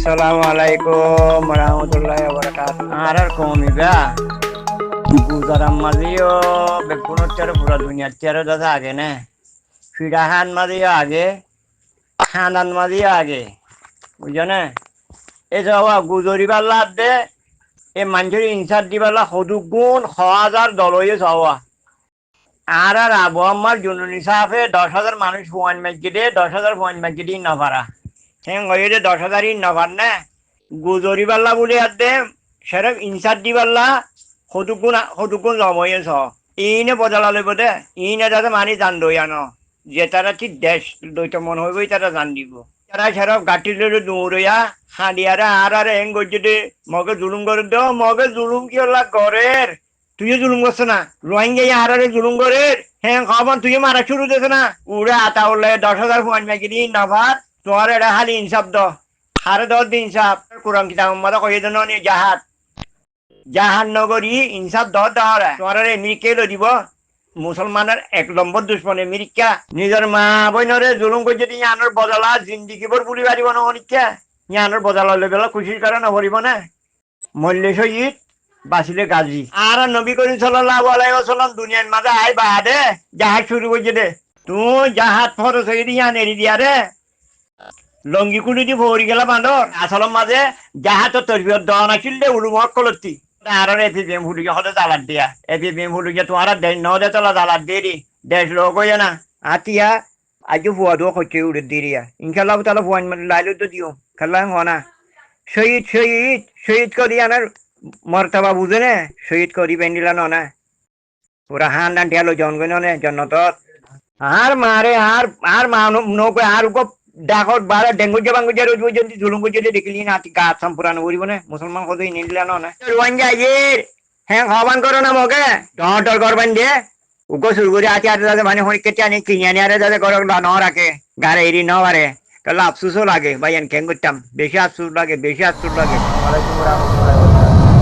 Assalamualaikum warahmatullahi wabarakatuh. Arar komi ba? Guzaram maziyo bekunot charo pura dunia charo dasa age ne. Fidahan maziyo age, khanan maziyo age. বুঝছো না এই যাওয়া গুজরি বাল্লা দে এ মানুষের ইনসার দি বাল্লা সদু গুণ 1000 দলয়ে যাওয়া আর আবু আম্মার জুনুনি সাফে 10,000 মানুষ ফুয়ান মসজিদে 10,000 ফুয়ান মসজিদে না পারা হ্যাঁ গইরে 10,000 না পার না গুজরি বাল্লা বলে আদে সেরক ইনসার দি বাল্লা সদু গুণ জময়ে ছ ইনে বদলালে বদে ইনে যাতে মানি জান দইয়ানো যে তারা ঠিক দেশ দইটা মন হইবই তারা জান দিব তারা সেরক গাটিলে দৌড়ইয়া হাঁডিয়ারা আর এং গজে মগে জুলুম করে দেও মগে জুলুম কি হলা গরের তুইও জুলুম করছ না রোহিঙ্গা হারারে জুলুম করের হ্যাঁ খবর তুই মারা শুরু দিছ না উড়ে আতা উড়লে 10,000 ফুয়ান মেগিরি নাভার তোমার এটা খালি ইনসাফ দ হারে 10 দিন ইনসাফ কোরআন কিতাব মতো কই দেন নি জাহান নগরী ইনসাফ দ দহরে তোমার আমেরিকা লো দিব মুসলমানের 1 নম্বর দুশ্মন আমেরিকা নিজের মা বইনরে জুলুম করে যদি ইয়ানোর বদলা জিন্দিগি ভর পুরি পারিব না অনিকা ইয়ানোর বদলা লেবেলা খুশির কারণে ভরিব না মল্লে শহীদ বাসিলে গাজী আর নবী করিম সাল্লাল্লাহু আলাইহি ওয়াসাল্লাম দুনিয়ার মাঝে আই বাহাদে জাহাজ শুরু করে দে তুই জাহাজ ফরজ হয়ে দিয়া নেরি দিয়া রে লঙ্গি কুলি দি ভরি গেলা বান্দর আসলম মাঝে জাহাজ তো তরবিয়ত দেওয়া নাছিল দে উলুমক কলতি আর এপিএম ফুলুকে হলে জালাত দিয়া এপিএম ফুলুকে তোমার দেশ ন দে তোলা জালাত দেরি দেশ লোক হইয়া না আতিয়া আজও ফুয়া দো খরচে উড়ে দিরিয়া ইনশাল্লাহ তাহলে ফুয়ান লাইলো তো দিও খেলা হনা শহীদ শহীদ শহীদ করি আনার মর্তবা বুঝে নে শহীদ করি পেন্ডিলা না পুরা হান ডান ঠেলো জনগণ নে জন্নত আর মারে আর মা নৌকে আর উপ ডাকত বারে ডেঙ্গু যে বাঙ্গু যে রোজ যদি জুলুম করে যদি দেখলি না গা সম্পুরানো করিব না মুসলমান কতই নিদিলা না রোহিঙ্গা হ্যাঁ হবান করো না মগে ডর করবেন দিয়ে উগো শুরু করে আতি আতে মানে হই কেটে আনি কিনে আনি আরে যাতে করো ন রাখে গারে এরি ন পারে তাহলে আফসোসও লাগে ভাই কেন করতাম বেশি আফসোস লাগে ওয়ালাইকুম রাহমাতুল্লাহি